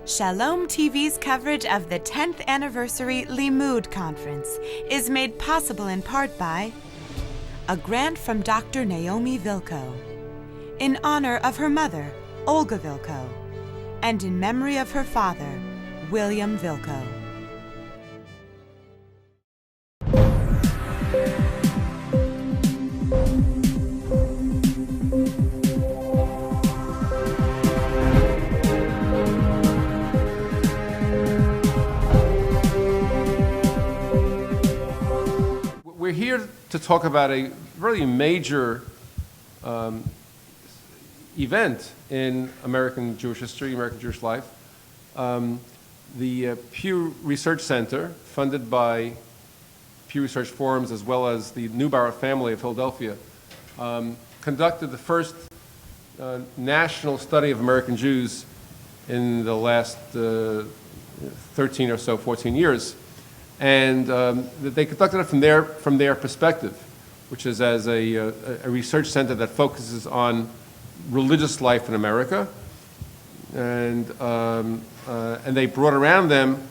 Shalom TV's coverage of the 10th anniversary Limmud conference is made possible in part by a grant from Dr. Naomi Vilko, in honor of her mother, Olga Vilko, and in memory of her father, William Vilko. We're here to talk about a really major event in American Jewish history, American Jewish life. The Pew Research Center, funded by Pew Research Forums as well as the Neubauer family of Philadelphia, conducted the first national study of American Jews in the last 13 or so, 14 years. And they conducted it from their perspective, which is as a research center that focuses on religious life in America. And they brought around them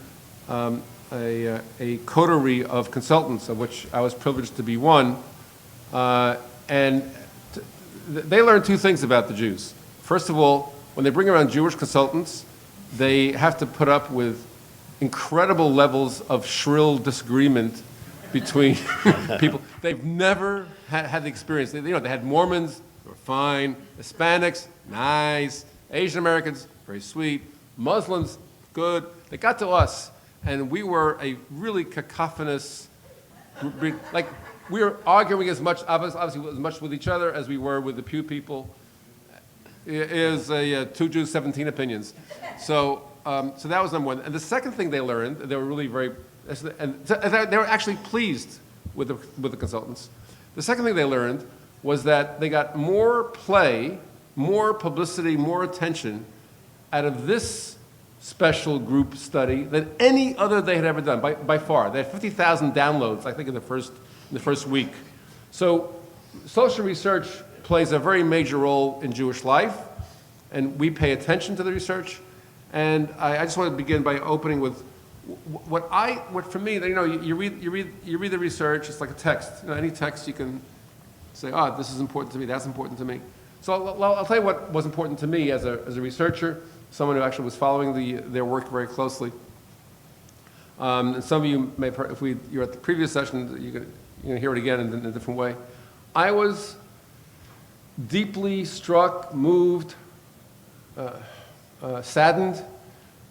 a coterie of consultants, of which I was privileged to be one. They learned two things about the Jews. First of all, when they bring around Jewish consultants, they have to put up with incredible levels of shrill disagreement between people. They've never had the experience. They had Mormons, they were fine. Hispanics, nice. Asian Americans, very sweet. Muslims, good. They got to us, and we were a really cacophonous, like we were arguing obviously as much with each other as we were with the Pew people. It is two Jews, 17 opinions. So that was number one. And the second thing they learned, they were really they were actually pleased with the consultants. The second thing they learned was that they got more play, more publicity, more attention out of this special group study than any other they had ever done, by far. They had 50,000 downloads, I think, in the first week. So social research plays a very major role in Jewish life, and we pay attention to the research. And I just want to begin by opening with what for me, you read the research. It's like a text. Any text you can say, this is important to me, that's important to me. So I'll tell you what was important to me as a researcher, someone who actually was following their work very closely. And some of you may, if you're at the previous session, you're going to hear it again in a different way. I was deeply struck, moved, saddened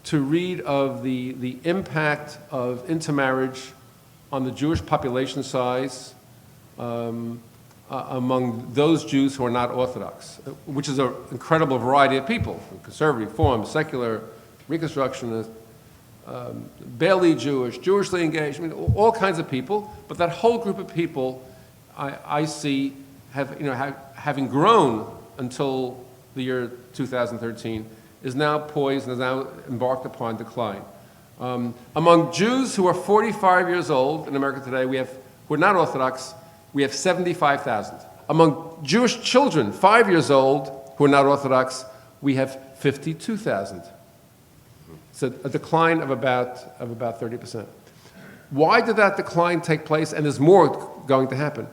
to read of the impact of intermarriage on the Jewish population size among those Jews who are not Orthodox, which is an incredible variety of people, conservative, Reform, secular, Reconstructionist, barely Jewish, Jewishly engaged, all kinds of people. But that whole group of people I see having grown until the year 2013, is now poised and is now embarked upon decline. Among Jews who are 45 years old in America today, who are not Orthodox, we have 75,000. Among Jewish children 5 years old who are not Orthodox, we have 52,000. So a decline of about 30%. Why did that decline take place? And there's more going to happen.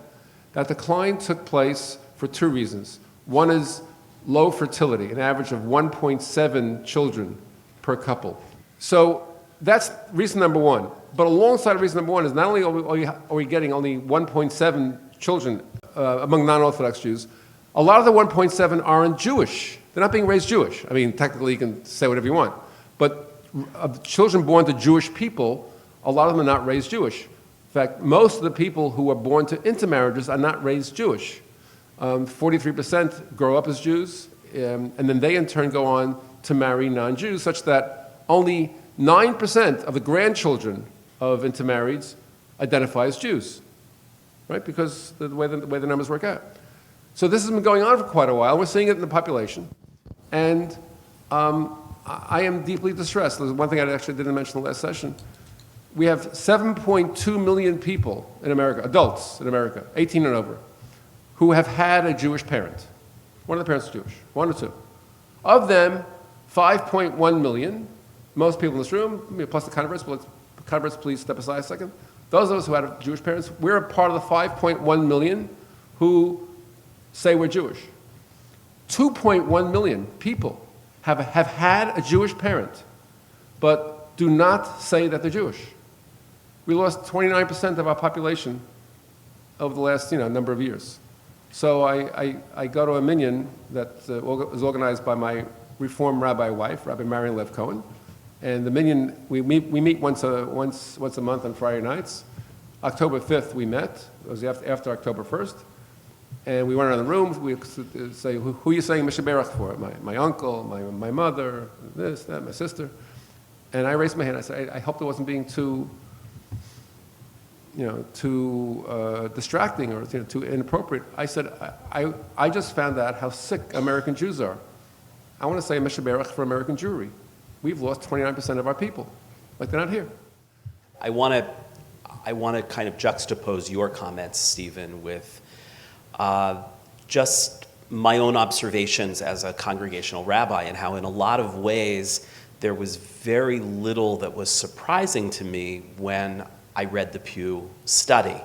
That decline took place for two reasons. One is low fertility, an average of 1.7 children per couple. So that's reason number one. But alongside reason number one is not only are we getting only 1.7 children among non-Orthodox Jews, a lot of the 1.7 aren't Jewish. They're not being raised Jewish. Technically you can say whatever you want. But of children born to Jewish people, a lot of them are not raised Jewish. In fact, most of the people who are born to intermarriages are not raised Jewish. 43% grow up as Jews, and then they in turn go on to marry non-Jews, such that only 9% of the grandchildren of intermarrieds identify as Jews, right? Because the way the numbers work out. So this has been going on for quite a while. We're seeing it in the population, and I am deeply distressed. There's one thing I actually didn't mention in the last session. We have 7.2 million people in America, adults in America, 18 and over, who have had a Jewish parent. One of the parents is Jewish, one or two. Of them, 5.1 million most people in this room, plus the converts, please step aside a second. Those of us who had Jewish parents, we're a part of the 5.1 million who say we're Jewish. 2.1 million people have had a Jewish parent, but do not say that they're Jewish. We lost 29% of our population over the last number of years. So I go to a minyan that is organized by my Reform rabbi wife, Rabbi Marion Lev Cohen, and the minyan we meet once a month on Friday nights. October 5th we met. It was after October 1st, and we went around the room. We say, who are you saying Mishnah Berach for? My uncle, my mother, this, that, my sister, and I raised my hand. I said, I hope it wasn't being too distracting or too inappropriate. I said, I just found out how sick American Jews are. I want to say Mishnah Berach for American Jewry. We've lost 29% of our people. Like they're not here. I want to kind of juxtapose your comments, Stephen, with just my own observations as a congregational rabbi, and how in a lot of ways there was very little that was surprising to me when I read the Pew Study.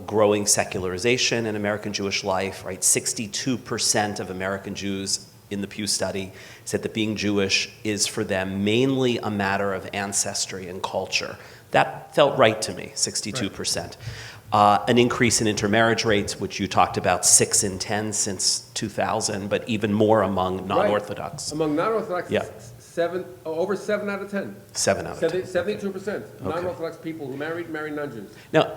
Growing secularization in American Jewish life, right? 62% of American Jews in the Pew Study said that being Jewish is for them mainly a matter of ancestry and culture. That felt right to me, 62%. Right. An increase in intermarriage rates, which you talked about, 6 in 10 since 2000, but even more among non-Orthodox. Right. Among non-Orthodox, yeah. Over 7 out of 10. 7 out of 10. 72%. Okay. Non-Orthodox people who married non-Jews. Now,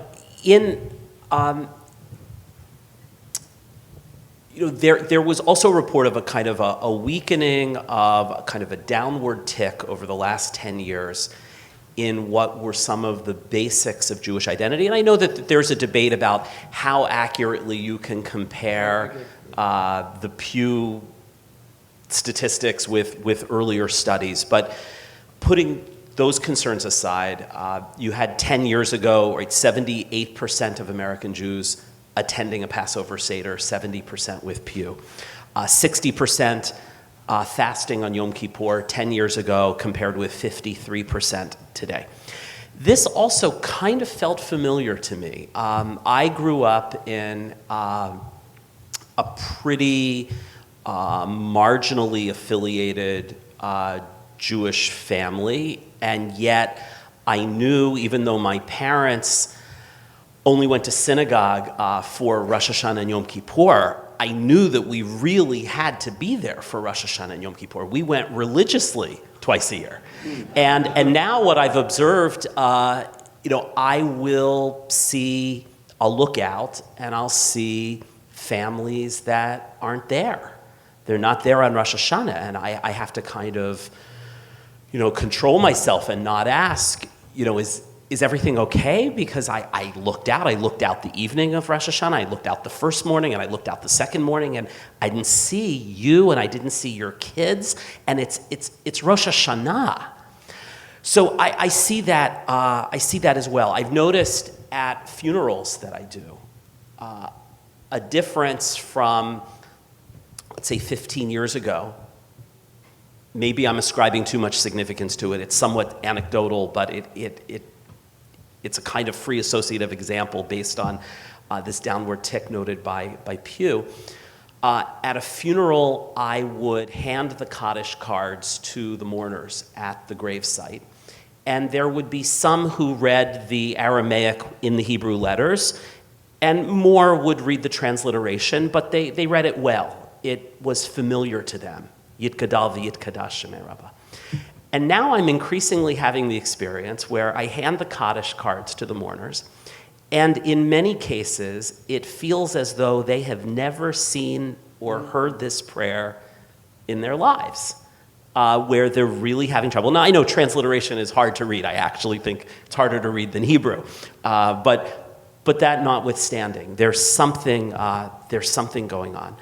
there was also a report of a kind of a weakening of a kind of a downward tick over the last 10 years in what were some of the basics of Jewish identity. And I know that there's a debate about how accurately you can compare the Pew statistics with earlier studies, but putting those concerns aside, you had 10 years ago, right, 78% of American Jews attending a Passover Seder, 70% with Pew. 60% fasting on Yom Kippur 10 years ago compared with 53% today. This also kind of felt familiar to me. I grew up in a pretty marginally affiliated Jewish family, and yet I knew, even though my parents only went to synagogue for Rosh Hashanah and Yom Kippur, I knew that we really had to be there for Rosh Hashanah and Yom Kippur. We went religiously twice a year. And now what I've observed, I will see, I'll look out and I'll see families that aren't there. They're not there on Rosh Hashanah, and I have to kind of, control myself and not ask, is everything okay? Because I looked out the evening of Rosh Hashanah, I looked out the first morning, and I looked out the second morning, and I didn't see you, and I didn't see your kids, and it's Rosh Hashanah. So I see that as well. I've noticed at funerals that I do a difference from, let's say, 15 years ago. Maybe I'm ascribing too much significance to it. It's somewhat anecdotal, but it's a kind of free associative example based on this downward tick noted by Pew. At a funeral, I would hand the Kaddish cards to the mourners at the gravesite, and there would be some who read the Aramaic in the Hebrew letters, and more would read the transliteration, but they read it well. It was familiar to them. Yitgadal v'yitkadash Shemei Rabbah. And now I'm increasingly having the experience where I hand the Kaddish cards to the mourners, and in many cases, it feels as though they have never seen or heard this prayer in their lives, where they're really having trouble. Now, I know transliteration is hard to read. I actually think it's harder to read than Hebrew. But that notwithstanding, there's something going on.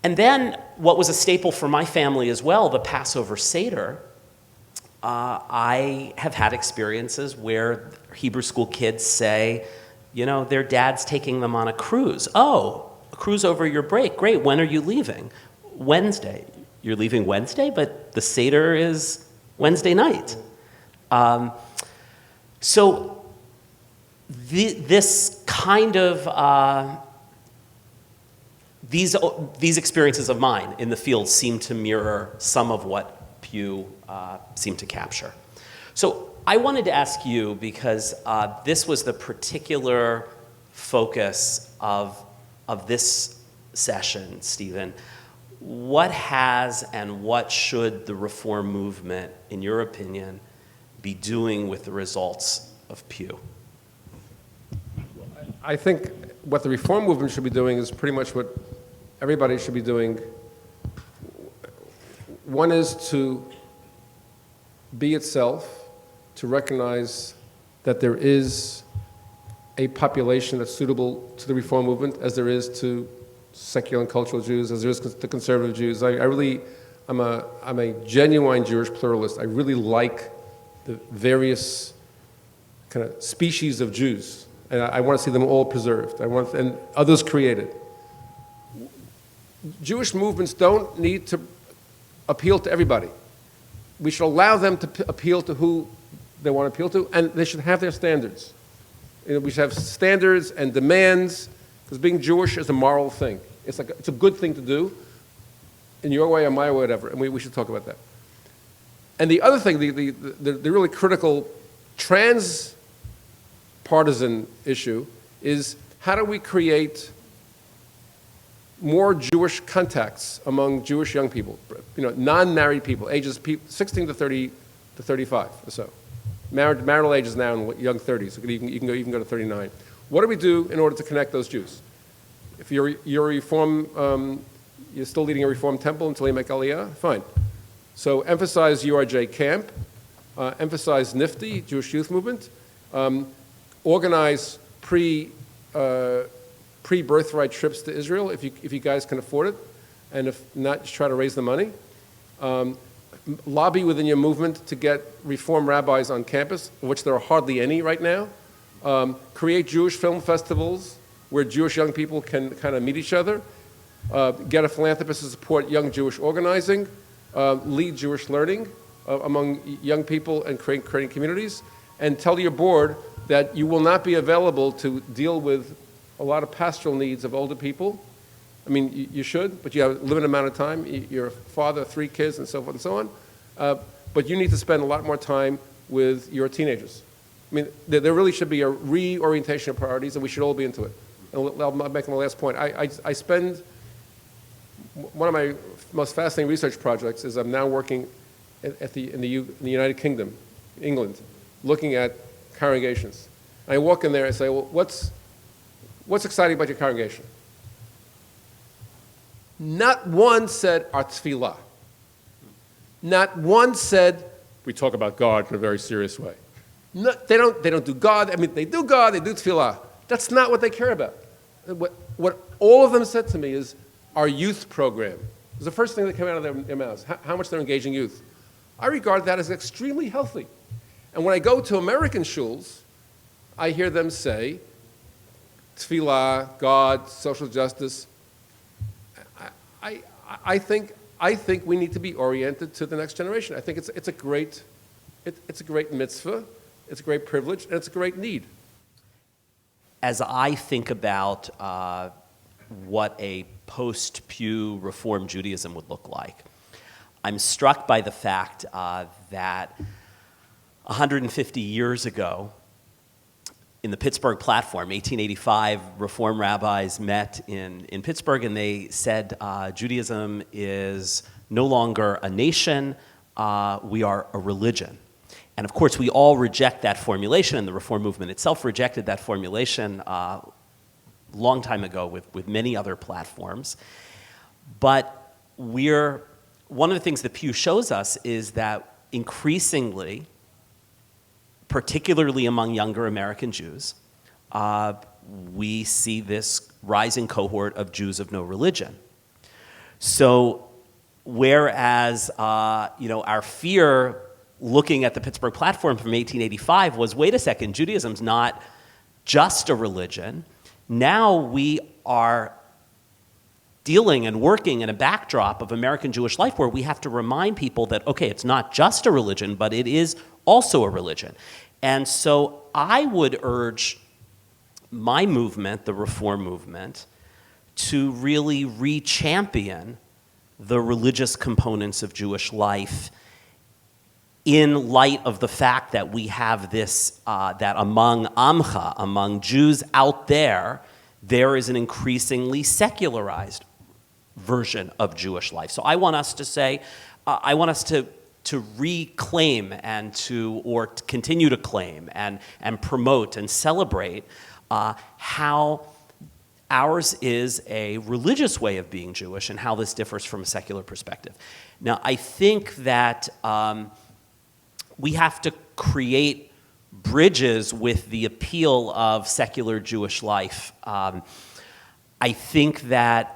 And then what was a staple for my family as well, the Passover Seder, I have had experiences where Hebrew school kids say, their dad's taking them on a cruise. Oh, a cruise over your break. Great. When are you leaving? Wednesday. you're leaving Wednesday, but the Seder is Wednesday night. So this kind of, these experiences of mine in the field seem to mirror some of what Pew seemed to capture. So I wanted to ask you, because this was the particular focus of this session, Stephen. What has and what should the reform movement, in your opinion, be doing with the results of Pew? I think what the reform movement should be doing is pretty much what everybody should be doing. One is to be itself, to recognize that there is a population that's suitable to the reform movement, as there is to secular and cultural Jews, as there is to conservative Jews. I'm a genuine Jewish pluralist. I really like the various kind of species of Jews, and I want to see them all preserved. And others created. Jewish movements don't need to appeal to everybody. We should allow them to appeal to who they want to appeal to, and they should have their standards. We should have standards and demands, because being Jewish is a moral thing. It's a good thing to do, in your way or my way, whatever, and we should talk about that. And the other thing, the really critical trans-partisan issue is, how do we create more Jewish contacts among Jewish young people, non-married people, ages 16 to 35 or so. Marital age is now in young 30s, so you can go to 39. What do we do in order to connect those Jews? If you're Reform, you're still leading a Reform temple until you make Aliyah, fine. So emphasize URJ camp, emphasize NIFTY, Jewish Youth Movement, organize pre-birthright trips to Israel if you guys can afford it, and if not, just try to raise the money. Lobby within your movement to get Reform rabbis on campus, of which there are hardly any right now. Create Jewish film festivals where Jewish young people can kind of meet each other. Get a philanthropist to support young Jewish organizing. Lead Jewish learning among young people and creating communities. And tell your board that you will not be available to deal with a lot of pastoral needs of older people. I mean, you should, but you have a limited amount of time. You're a father of 3 kids and so forth and so on. But you need to spend a lot more time with your teenagers. I mean, there really should be a reorientation of priorities, and we should all be into it. And I'll make my last point. I spend, one of my most fascinating research projects is I'm now working in the United Kingdom, England, looking at congregations. And I walk in there and say, well, what's exciting about your congregation? Not one said our tefillah. Not one said we talk about God in a very serious way. No, they don't do God. I mean, they do God, they do tefillah. That's not what they care about. What all of them said to me is our youth program. It was the first thing that came out of their mouths, how much they're engaging youth. I regard that as extremely healthy. And when I go to American shuls, I hear them say, tefillah, God, social justice. I think we need to be oriented to the next generation. I think it's a great mitzvah, it's a great privilege, and it's a great need. As I think about what a post-Pew Reform Judaism would look like, I'm struck by the fact that 150 years ago, in the Pittsburgh platform, 1885, Reform rabbis met in Pittsburgh, and they said Judaism is no longer a nation, we are a religion. And of course, we all reject that formulation, and the Reform movement itself rejected that formulation a long time ago with many other platforms. But one of the things that Pew shows us is that increasingly, particularly among younger American Jews, we see this rising cohort of Jews of no religion. So whereas our fear looking at the Pittsburgh platform from 1885 was, wait a second, Judaism's not just a religion. Now we are dealing and working in a backdrop of American Jewish life where we have to remind people that, okay, it's not just a religion, but it is also a religion. And so I would urge my movement, the Reform movement, to really re-champion the religious components of Jewish life in light of the fact that we have this, that among Amcha, among Jews out there, there is an increasingly secularized version of Jewish life. So I want us to say, I want us to reclaim and to continue to claim and promote and celebrate how ours is a religious way of being Jewish and how this differs from a secular perspective. Now, I think that we have to create bridges with the appeal of secular Jewish life. I think that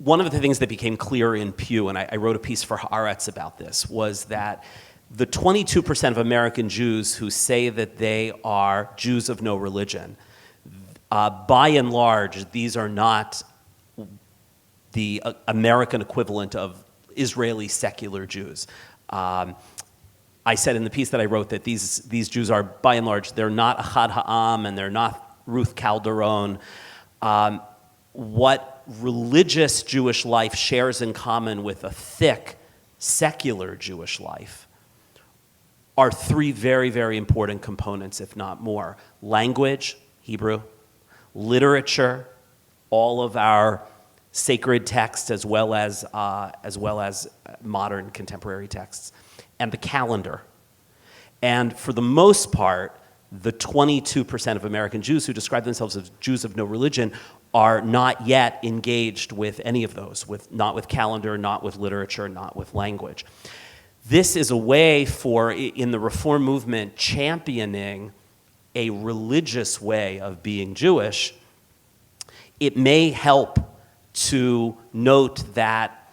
one of the things that became clear in Pew, and I wrote a piece for Haaretz about this, was that the 22% of American Jews who say that they are Jews of no religion, by and large, these are not the American equivalent of Israeli secular Jews. I said in the piece that I wrote that these Jews are, by and large, they're not Achad Ha'am and they're not Ruth Calderon. What religious Jewish life shares in common with a thick secular Jewish life are three very, very important components, if not more. Language, Hebrew, literature, all of our sacred texts as well as modern contemporary texts, and the calendar. And for the most part, the 22% of American Jews who describe themselves as Jews of no religion are not yet engaged with any of those, not with calendar, not with literature, not with language. This is a way for, in the Reform movement, championing a religious way of being Jewish. It may help to note that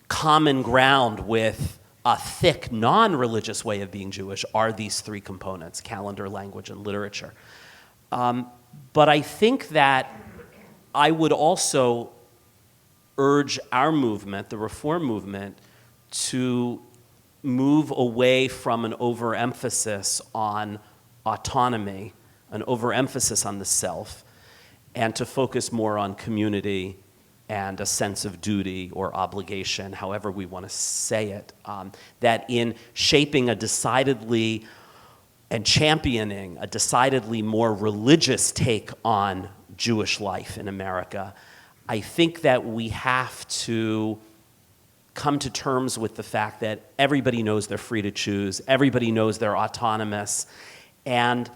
common ground with a thick, non-religious way of being Jewish are these three components: calendar, language, and literature. But I think that I would also urge our movement, the Reform movement, to move away from an overemphasis on autonomy, an overemphasis on the self, and to focus more on community and a sense of duty or obligation, however we want to say it, that in shaping a decidedly and championing a decidedly more religious take on Jewish life in America, I think that we have to come to terms with the fact that everybody knows they're free to choose, everybody knows they're autonomous, and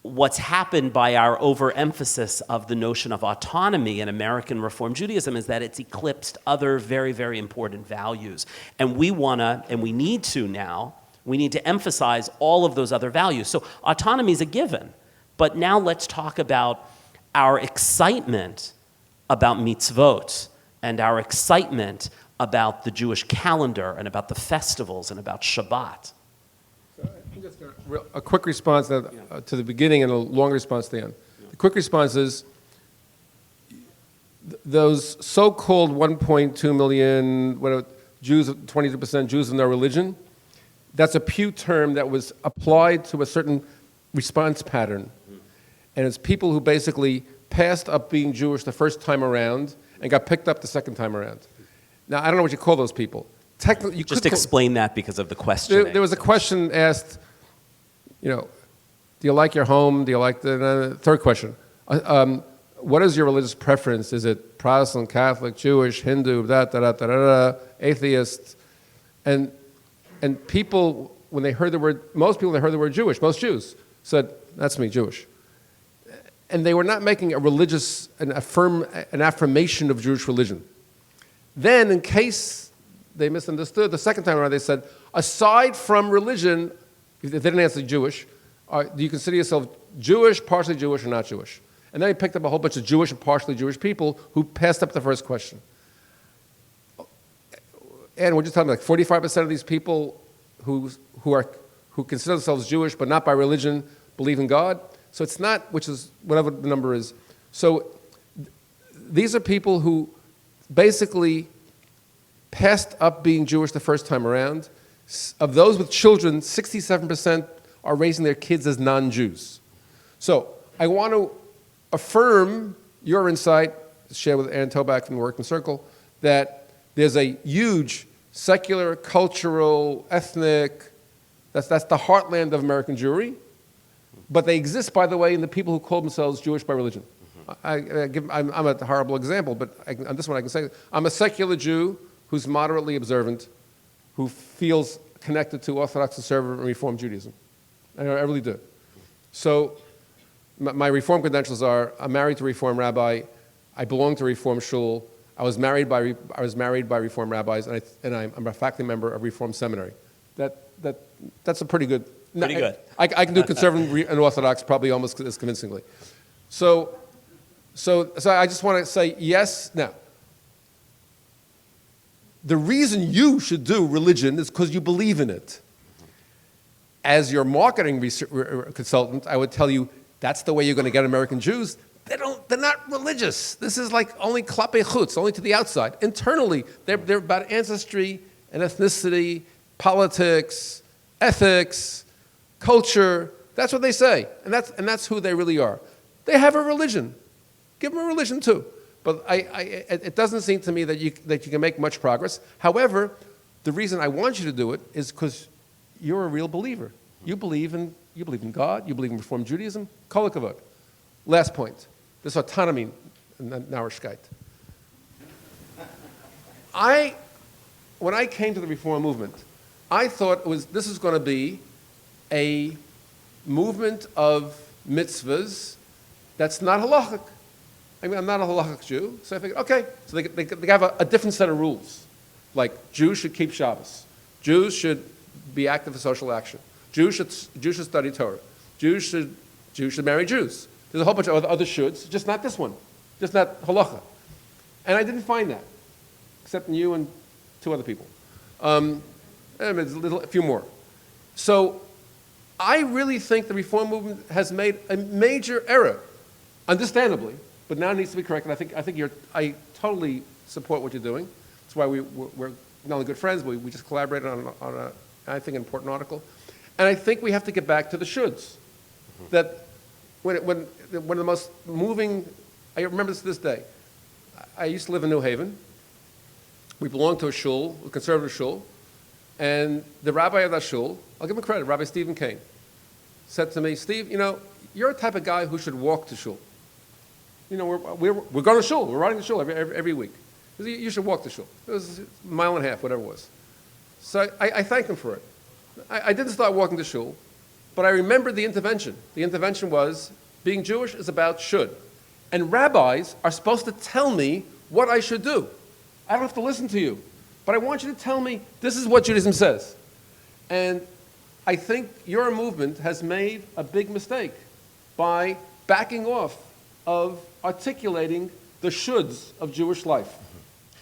what's happened by our overemphasis of the notion of autonomy in American Reform Judaism is that it's eclipsed other very, very important values. And we need to emphasize all of those other values. So autonomy is a given. But now let's talk about our excitement about mitzvot and our excitement about the Jewish calendar and about the festivals and about Shabbat. Just a quick response to the beginning and a long response to the end. The quick response is those so-called 1.2 million Jews, 22% Jews in their religion, that's a Pew term that was applied to a certain response pattern. And it's people who basically passed up being Jewish the first time around and got picked up the second time around. Now, I don't know what you call those people. Technically, you just explain that because of the question. There was a question asked, do you like your home? Do you like the third question? What is your religious preference? Is it Protestant, Catholic, Jewish, Hindu, atheist? And people, when they heard the word, most people, they heard the word Jewish, most Jews said, that's me, Jewish. And they were not making an affirmation of Jewish religion. Then, in case they misunderstood, the second time around they said, aside from religion, if they didn't answer Jewish, do you consider yourself Jewish, partially Jewish, or not Jewish? And then he picked up a whole bunch of Jewish and partially Jewish people who passed up the first question. And we're just talking like 45% of these people who consider themselves Jewish but not by religion believe in God. So it's not, which is whatever the number is. So these are people who basically passed up being Jewish the first time around. Of those with children, 67% are raising their kids as non-Jews. So I want to affirm your insight, shared with Aaron Toback from the Working Circle, that there's a huge secular, cultural, ethnic, that's the heartland of American Jewry. But they exist, by the way, in the people who call themselves Jewish by religion. I'm a horrible example, but on this one I can say, I'm a secular Jew who's moderately observant, who feels connected to Orthodox, Conservative, and Reform Judaism. I really do. So my Reform credentials are, I'm married to a Reform rabbi, I belong to Reform shul, I was married by Reform rabbis, and I'm a faculty member of Reform seminary. That's a pretty good. Pretty good. I can do Conservative and Orthodox probably almost as convincingly. So I just want to say yes. Now, the reason you should do religion is because you believe in it. As your marketing consultant, I would tell you that's the way you're going to get American Jews. They're not religious. This is like only klape chutz, only to the outside. Internally, they're about ancestry and ethnicity, politics, ethics, culture. That's what they say, and that's who they really are. They have a religion. Give them a religion too. But it doesn't seem to me that you can make much progress. However, the reason I want you to do it is because you're a real believer. You believe in God. You believe in Reform Judaism. Kol hakavod. Last point. This autonomy narishkeit. When I came to the Reform movement, I thought this is going to be a movement of mitzvahs that's not halachic. I mean, I'm not a halachic Jew, so I figured, okay, so they have a different set of rules. Like, Jews should keep Shabbos. Jews should be active in social action. Jews should study Torah. Jews should marry Jews. There's a whole bunch of other shoulds, just not this one, just not halacha. And I didn't find that, except in you and two other people. And a few more. So I really think the Reform movement has made a major error, understandably, but now it needs to be corrected. I totally support what you're doing. That's why we're not only good friends, but we just collaborated on a, I think, an important article. And I think we have to get back to the shoulds. That when one of the most moving, I remember this to this day. I used to live in New Haven. We belonged to a shul, a conservative shul, and the rabbi of that shul, I'll give him credit, Rabbi Stephen Kane, said to me, Steve, you're the type of guy who should walk to shul. We're going to shul. We're riding to shul every week. He said, you should walk to shul. It was a mile and a half, whatever it was. So I thanked him for it. I didn't start walking to shul, but I remembered the intervention. The intervention was, being Jewish is about should. And rabbis are supposed to tell me what I should do. I don't have to listen to you, but I want you to tell me this is what Judaism says. And I think your movement has made a big mistake by backing off of articulating the shoulds of Jewish life.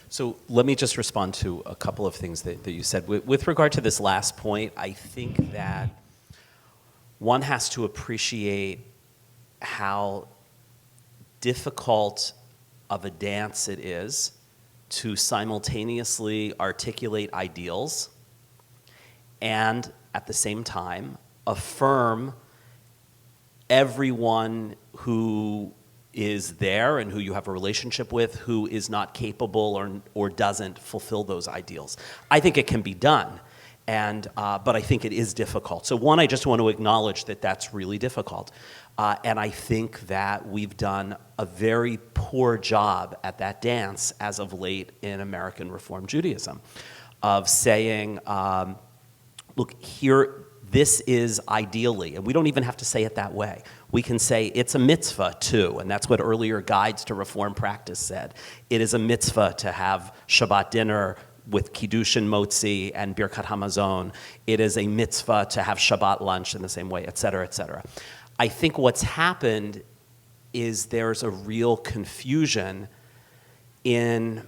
So let me just respond to a couple of things that you said. With regard to this last point, I think that one has to appreciate how difficult of a dance it is to simultaneously articulate ideals and at the same time affirm everyone who is there and who you have a relationship with who is not capable or doesn't fulfill those ideals. I think it can be done, but I think it is difficult. So one, I just want to acknowledge that that's really difficult. And I think that we've done a very poor job at that dance as of late in American Reform Judaism of saying, look, here, this is ideally, and we don't even have to say it that way. We can say it's a mitzvah too, and that's what earlier guides to Reform practice said. It is a mitzvah to have Shabbat dinner with Kiddush and Motzi and Birkat Hamazon. It is a mitzvah to have Shabbat lunch in the same way, et cetera, et cetera. I think what's happened is there's a real confusion in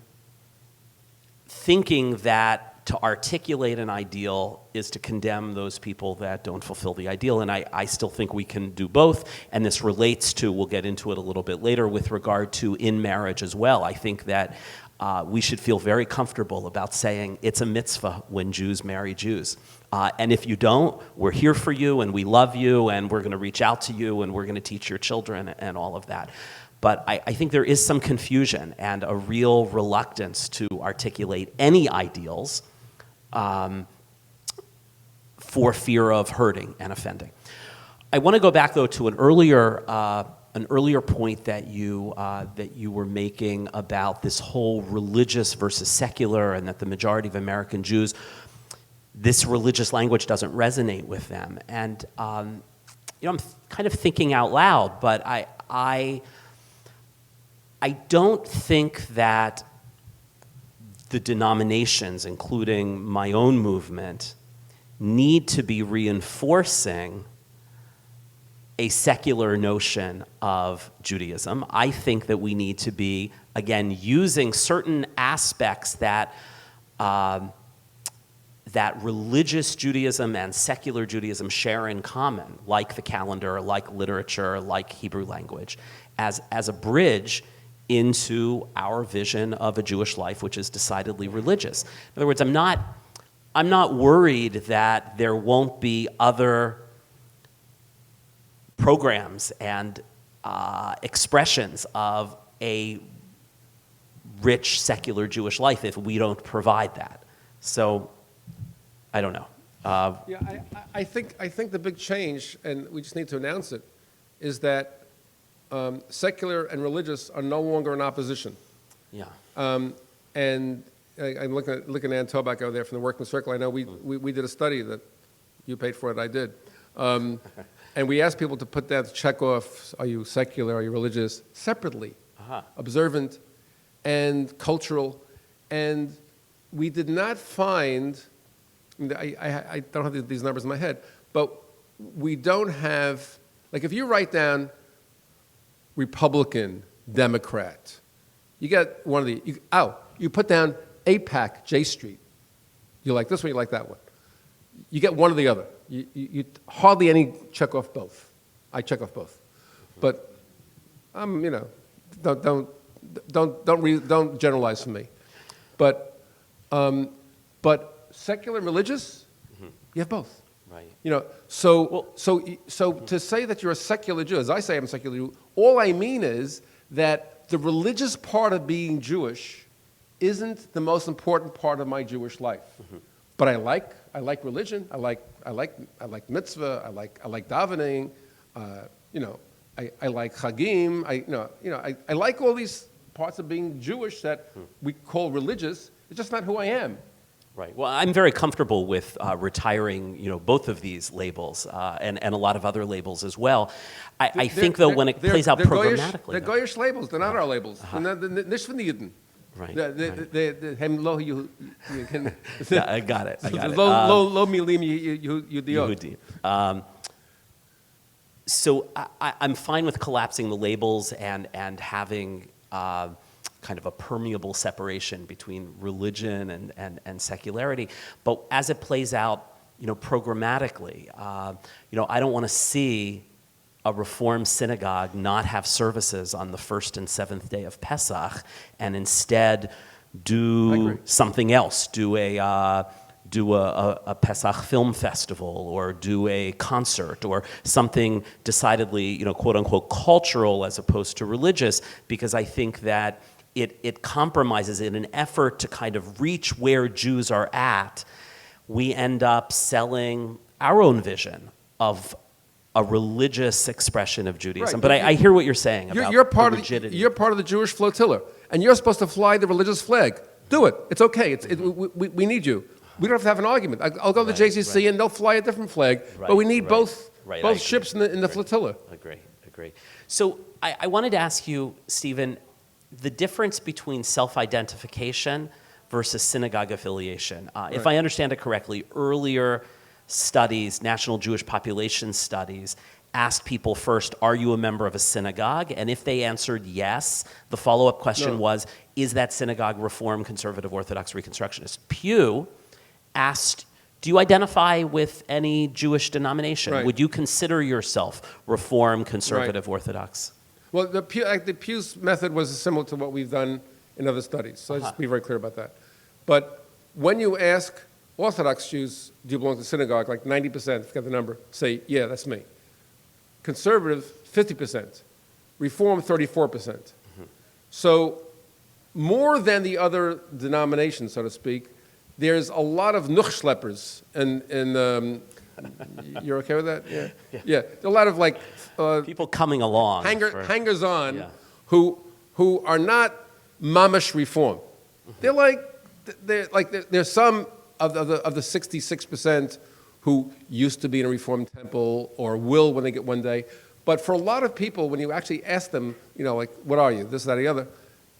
thinking that to articulate an ideal is to condemn those people that don't fulfill the ideal. And I still think we can do both. And this relates to, we'll get into it a little bit later, with regard to in marriage as well. I think that we should feel very comfortable about saying it's a mitzvah when Jews marry Jews. And if you don't, we're here for you, and we love you, and we're going to reach out to you, and we're going to teach your children and all of that. But I think there is some confusion and a real reluctance to articulate any ideals for fear of hurting and offending. I want to go back, though, to an earlier point that you were making about this whole religious versus secular, and that the majority of American Jews, this religious language doesn't resonate with them. And I'm kind of thinking out loud, but I don't think that the denominations, including my own movement, need to be reinforcing a secular notion of Judaism. I think that we need to be, again, using certain aspects that religious Judaism and secular Judaism share in common, like the calendar, like literature, like Hebrew language, as a bridge into our vision of a Jewish life, which is decidedly religious. In other words, I'm not worried that there won't be other programs and expressions of a rich secular Jewish life if we don't provide that. So, I don't know. I think the big change, and we just need to announce it, is that secular and religious are no longer in opposition. Yeah. And I'm looking at Ann Tobak over there from the Working Circle. I know we did a study that you paid for it, I did. And we asked people to put that check off, are you secular, are you religious, separately, observant and cultural. And we did not find, I don't have these numbers in my head, but we don't have, like if you write down Republican, Democrat, you get one of the, you put down AIPAC, J Street. You like this one, you like that one. You get one or the other. You hardly any check off both. I check off both, but don't generalize for me. But secular and religious, you have both. Right. So to say that you're a secular Jew, as I say I'm a secular Jew, all I mean is that the religious part of being Jewish isn't the most important part of my Jewish life. Mm-hmm. But I like religion. I like mitzvah. I like davening. I like chagim. I like all these parts of being Jewish that we call religious. It's just not who I am. Right. Well, I'm very comfortable with retiring, both of these labels and a lot of other labels as well. I think, though, when it plays out programmatically. They're Goyish labels. They're not our labels. They're nicht von Yidden. Right. Yeah, I got it. Lo milim Yehudiyot. So I'm fine with collapsing the labels and having kind of a permeable separation between religion and secularity. But as it plays out, programmatically, I don't want to see a Reform synagogue not have services on the first and seventh day of Pesach, and instead do something else, do a Pesach film festival, or do a concert, or something decidedly, quote unquote, cultural as opposed to religious, because I think that it compromises in an effort to kind of reach where Jews are at. We end up selling our own vision of a religious expression of Judaism. Right. But I hear what you're saying about the rigidity. You're part of the Jewish flotilla, and you're supposed to fly the religious flag. Do it. It's okay. We need you. We don't have to have an argument. I'll go to the JCC and they'll fly a different flag, but we need both ships in the flotilla. Agree. So I wanted to ask you, Stephen, the difference between self-identification versus synagogue affiliation. If I understand it correctly, earlier studies, national Jewish population studies, asked people first, are you a member of a synagogue? And if they answered yes, the follow-up question was, is that synagogue Reform, Conservative, Orthodox, Reconstructionist? Pew asked, do you identify with any Jewish denomination? Right. Would you consider yourself Reform, Conservative, Orthodox? Well, the Pew's method was similar to what we've done in other studies, so let's be very clear about that. But when you ask Orthodox Jews, do you belong to the synagogue, like 90%, forget the number, say, yeah, that's me. Conservative, 50%. Reform, 34%. So more than the other denominations, so to speak, there's a lot of nuchschleppers, and you're okay with that? Yeah. A lot of like People coming along. hangers-on who are not mamash reform. There's some of the 66% who used to be in a Reformed temple or will when they get one day. But for a lot of people, when you actually ask them, like, what are you, this, that, or the other,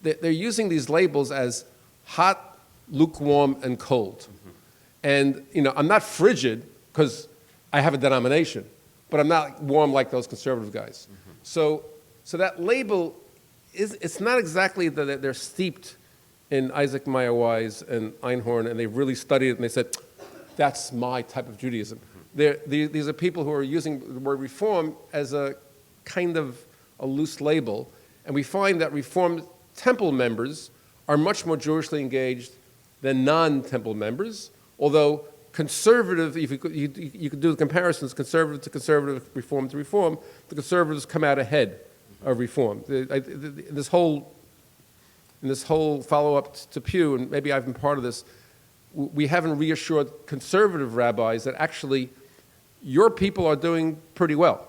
they're using these labels as hot, lukewarm, and cold. And, I'm not frigid because I have a denomination, but I'm not warm like those conservative guys. So that label, it's not exactly that they're steeped in Isaac Meyer-Weiss and Einhorn, and they've really studied it, and they said, that's my type of Judaism. These are people who are using the word Reform as a kind of a loose label, and we find that Reformed temple members are much more Jewishly engaged than non-temple members, although conservative, if you could do the comparisons, conservative to conservative, Reform to Reform, the conservatives come out ahead of Reform. In this whole follow-up to Pew, and maybe I've been part of this, we haven't reassured conservative rabbis that actually your people are doing pretty well.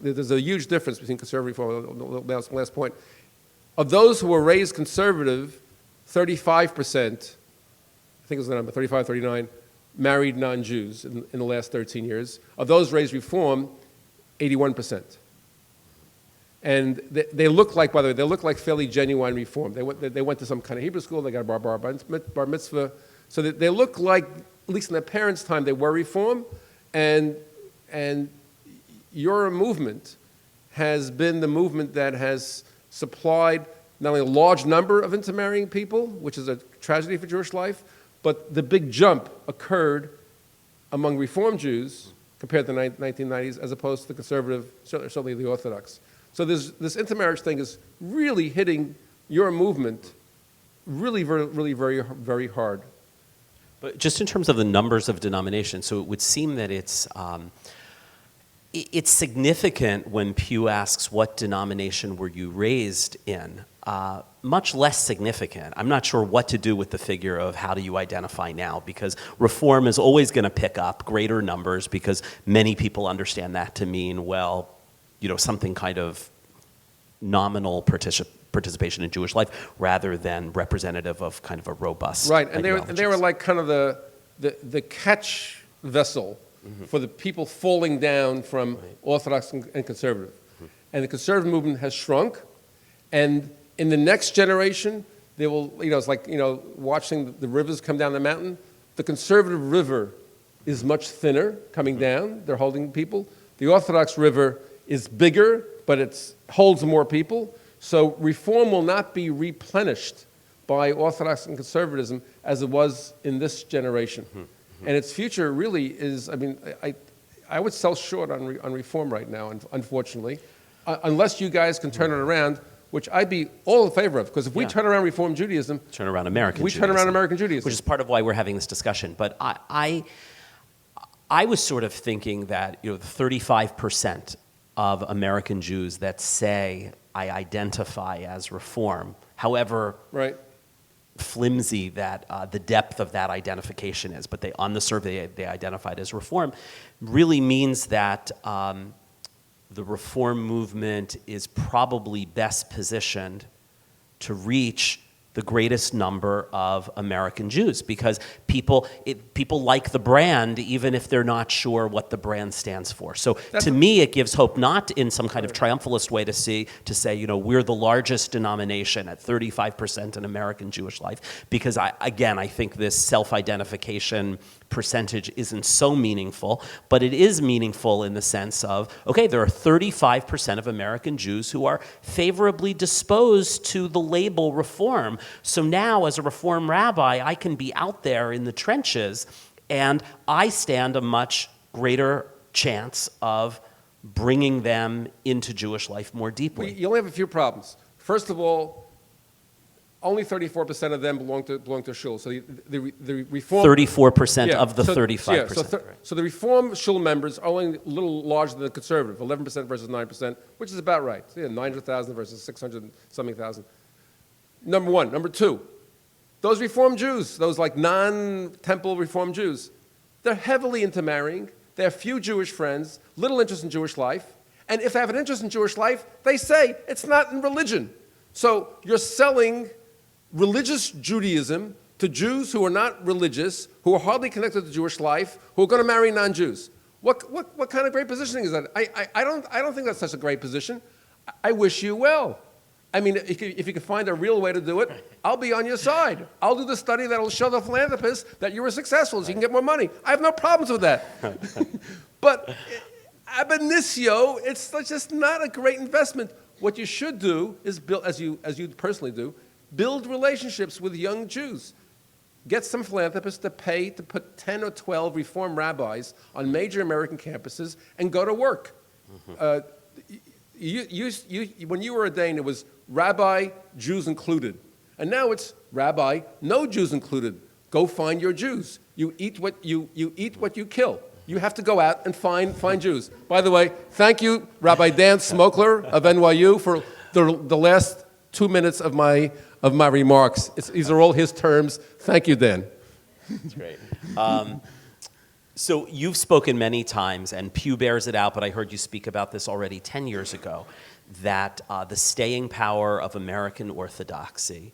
There's a huge difference between conservative and Reform. Last point. Of those who were raised conservative, 35%, I think it was the number, 35, 39, married non-Jews in the last 13 years. Of those raised Reform, 81%. And they look like, by the way, they look like fairly genuine Reform. They went to some kind of Hebrew school, they got a bar mitzvah. So they look like, at least in their parents' time, they were Reform. And your movement has been the movement that has supplied not only a large number of intermarrying people, which is a tragedy for Jewish life, but the big jump occurred among Reform Jews compared to the 1990s, as opposed to the conservative, certainly the Orthodox. So this intermarriage thing is really hitting your movement really, very, very, very hard. But just in terms of the numbers of denominations, so it would seem that it's significant when Pew asks, what denomination were you raised in? Much less significant. I'm not sure what to do with the figure of how do you identify now, because Reform is always going to pick up greater numbers because many people understand that to mean, well, something kind of nominal participation in Jewish life rather than representative of kind of a robust right, and they were like kind of the catch vessel for the people falling down from Orthodox and conservative. And the conservative movement has shrunk, and in the next generation, they will, it's like, watching the rivers come down the mountain. The conservative river is much thinner coming down. They're holding people. The Orthodox river is bigger, but it holds more people. So Reform will not be replenished by Orthodox and conservatism as it was in this generation. And its future really is, I would sell short on Reform right now, unfortunately, unless you guys can turn it around, which I'd be all in favor of, because if we turn around Reform Judaism, turn around American Judaism. Turn around American Judaism. Which is part of why we're having this discussion. But I was sort of thinking that 35% of American Jews that say, I identify as Reform, however flimsy that the depth of that identification is, but on the survey they identified as Reform, really means that the Reform movement is probably best positioned to reach the greatest number of American Jews, because people like the brand even if they're not sure what the brand stands for. So to me, it gives hope, not in some kind of triumphalist way to say, we're the largest denomination at 35% in American Jewish life, because I think this self-identification percentage isn't so meaningful, but it is meaningful in the sense of, okay, there are 35% of American Jews who are favorably disposed to the label Reform. So now, as a Reform rabbi, I can be out there in the trenches and I stand a much greater chance of bringing them into Jewish life more deeply. You only have a few problems. First of all, only 34% of them belong to shul. So the reform 34% yeah, of the so, 35%. Yeah, so the reform shul members are only a little larger than the conservative, 11% versus 9%, which is about right. Yeah, 900,000 versus 600 something thousand. Number one. Number two, those reform Jews, those like non-temple reform Jews, they're heavily into marrying. They have few Jewish friends, little interest in Jewish life. And if they have an interest in Jewish life, they say it's not in religion. So you're selling religious Judaism to Jews who are not religious, who are hardly connected to Jewish life, who are going to marry non-Jews. What kind of great positioning is that? I don't think that's such a great position. I wish you well. I mean, if you can find a real way to do it, I'll be on your side. I'll do the study that will show the philanthropists that you were successful so you can get more money. I have no problems with that. But ab initio, it's just not a great investment. What you should do is build, as you personally do, build relationships with young Jews. Get some philanthropists to pay to put 10 or 12 reform rabbis on major American campuses and go to work. When you were ordained, it was Rabbi, Jews included. And now it's Rabbi, no Jews included. Go find your Jews. You eat what you kill. You have to go out and find Jews. By the way, thank you, Rabbi Dan Smokler of NYU, for the last 2 minutes of my remarks. These are all his terms. Thank you, Dan. That's great. So you've spoken many times, and Pew bears it out, but I heard you speak about this already 10 years ago, that the staying power of American Orthodoxy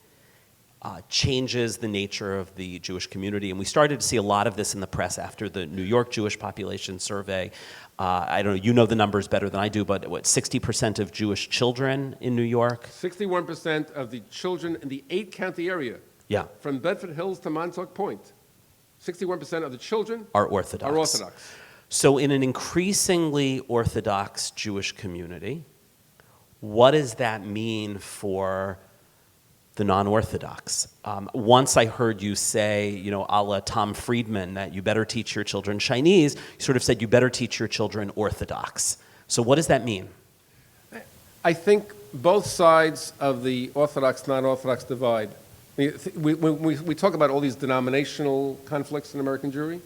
changes the nature of the Jewish community. And we started to see a lot of this in the press after the New York Jewish population survey. I don't know, you know the numbers better than I do, but 60% of Jewish children in New York? 61% of the children in the 8-county area. Yeah. From Bedford Hills to Montauk Point. 61% of the children are Orthodox. So in an increasingly Orthodox Jewish community, what does that mean for the non-Orthodox? Once I heard you say, a la Tom Friedman, that you better teach your children Chinese, you sort of said you better teach your children Orthodox. So what does that mean? I think both sides of the Orthodox, non-Orthodox divide. When we talk about all these denominational conflicts in American Jewry,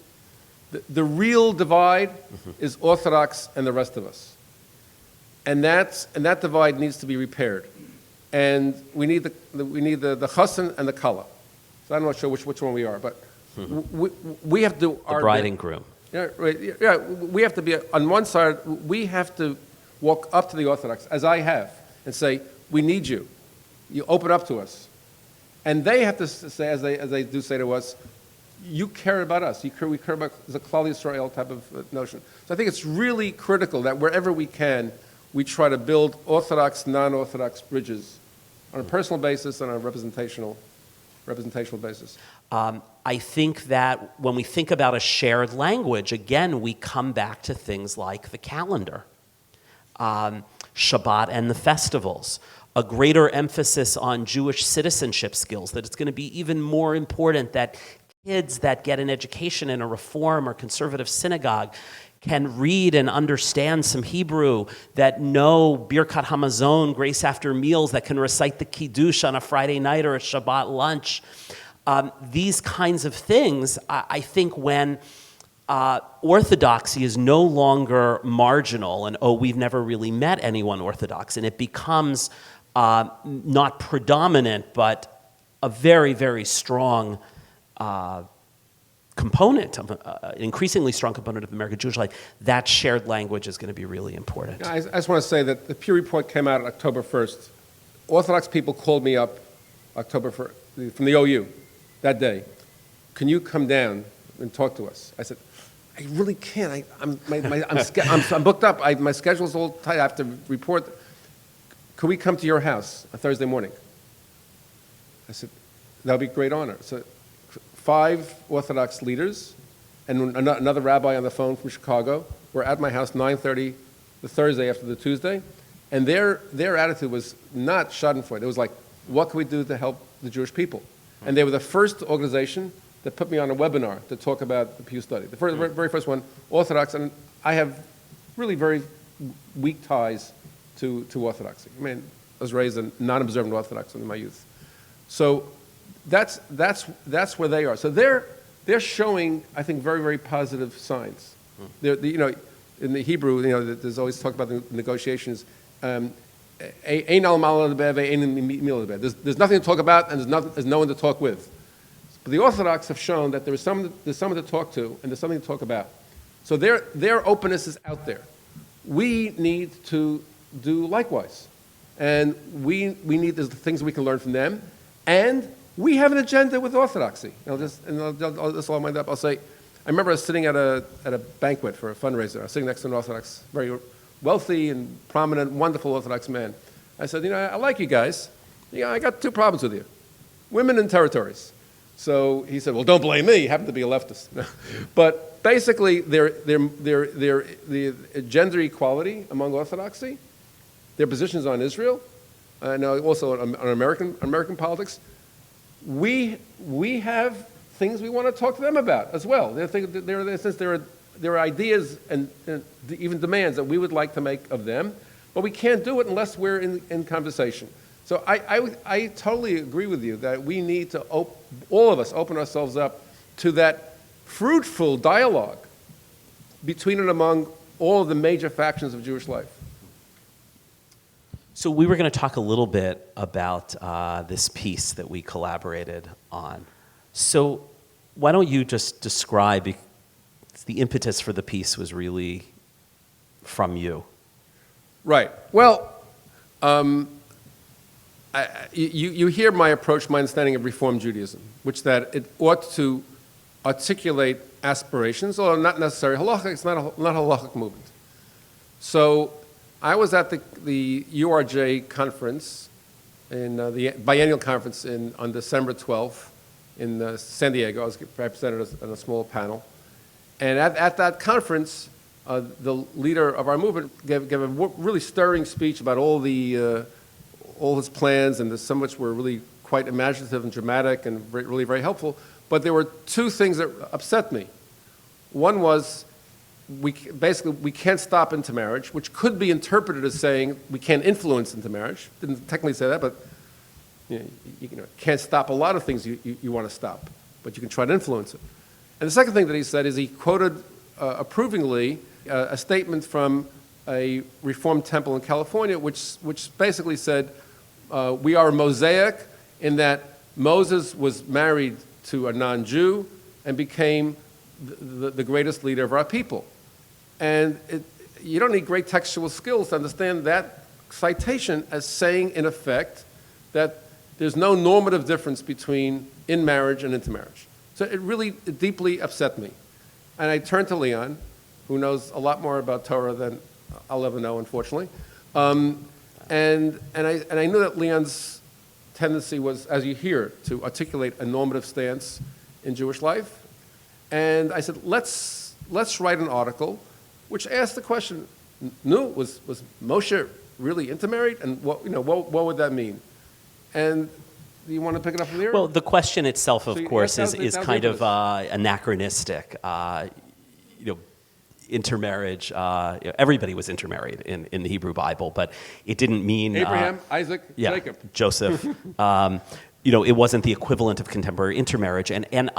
the real divide is Orthodox and the rest of us. And that divide needs to be repaired. And we need the chassan and the kala. So I'm not sure which one we are, but we have to do our bride and groom. Yeah, right. Yeah, we have to be on one side. We have to walk up to the Orthodox, as I have, and say, "We need you. You open up to us." And they have to say, as they do say to us, "You care about us. We care about the Klal Yisrael type of notion." So I think it's really critical that wherever we can, we try to build Orthodox, non-Orthodox bridges on a personal basis and on a representational basis. I think that when we think about a shared language, again, we come back to things like the calendar, Shabbat and the festivals, a greater emphasis on Jewish citizenship skills, that it's going to be even more important that kids that get an education in a Reform or conservative synagogue can read and understand some Hebrew, that know Birkat Hamazon, grace after meals, that can recite the Kiddush on a Friday night or a Shabbat lunch. These kinds of things, I think when orthodoxy is no longer marginal and, we've never really met anyone Orthodox, and it becomes not predominant, but a very, very strong component, an increasingly strong component of American Jewish life, that shared language is going to be really important. I just want to say that the Pew Report came out on October 1st. Orthodox people called me up October 1st, from the OU that day. "Can you come down and talk to us?" I said, "I really can't. I'm booked up. My schedule's all tight. I have to report. Could we come to your house on Thursday morning?" I said, "That would be a great honor." So 5 Orthodox leaders and another rabbi on the phone from Chicago were at my house 9:30 the Thursday after the Tuesday, and their attitude was not schadenfreude. It was like, what can we do to help the Jewish people? And they were the first organization that put me on a webinar to talk about the Pew Study. The very first one, Orthodox, and I have really very weak ties to Orthodoxy. I mean, I was raised a non-observant Orthodox in my youth. So that's where they are. So they're showing, I think, very, very positive signs. You know, in the Hebrew, you know, there's always talk about the negotiations. There's nothing to talk about, and there's no one to talk with. But the Orthodox have shown that there's someone to talk to, and there's something to talk about. So their openness is out there. We need to do likewise. And we need the things we can learn from them. And we have an agenda with Orthodoxy. This will wind up. I'll say, I remember I was sitting at a banquet for a fundraiser. I was sitting next to an Orthodox, very wealthy and prominent, wonderful Orthodox man. I said, you know, I like you guys. You know, I got two problems with you: women and territories. So he said, well, don't blame me. He happened to be a leftist. But basically, the gender equality among Orthodoxy, their positions on Israel, and also on American politics, we have things we want to talk to them about as well. There are ideas and even demands that we would like to make of them, but we can't do it unless we're in conversation. So I totally agree with you that we need to, all of us, open ourselves up to that fruitful dialogue between and among all of the major factions of Jewish life. So we were going to talk a little bit about this piece that we collaborated on. So why don't you just describe, the impetus for the piece was really from you. Right. Well, you hear my approach, my understanding of Reform Judaism, which that it ought to articulate aspirations, although not necessarily halachic. It's not a halachic movement. So I was at the URJ conference, in the biennial conference on December 12th in San Diego. I was represented on a small panel. And at that conference, the leader of our movement gave a really stirring speech about all his plans, and some which were really quite imaginative and dramatic and really very helpful. But there were two things that upset me. One was we can't stop intermarriage, which could be interpreted as saying we can't influence intermarriage. Didn't technically say that, but you can't stop a lot of things you want to stop, but you can try to influence it. And the second thing that he said is he quoted approvingly a statement from a Reformed temple in California, which basically said, we are a mosaic in that Moses was married to a non-Jew and became the greatest leader of our people. And you don't need great textual skills to understand that citation as saying, in effect, that there's no normative difference between in marriage and intermarriage. So it deeply upset me. And I turned to Leon, who knows a lot more about Torah than I'll ever know, unfortunately. And I knew that Leon's tendency was, as you hear, to articulate a normative stance in Jewish life. And I said, let's write an article which asked the question, was Moshe really intermarried? And what would that mean? And do you want to pick it up from there? Well, the question itself, of course, is kind of anachronistic. Intermarriage, everybody was intermarried in the Hebrew Bible, but it didn't mean... Abraham, Isaac, Jacob. Joseph. It wasn't the equivalent of contemporary intermarriage. And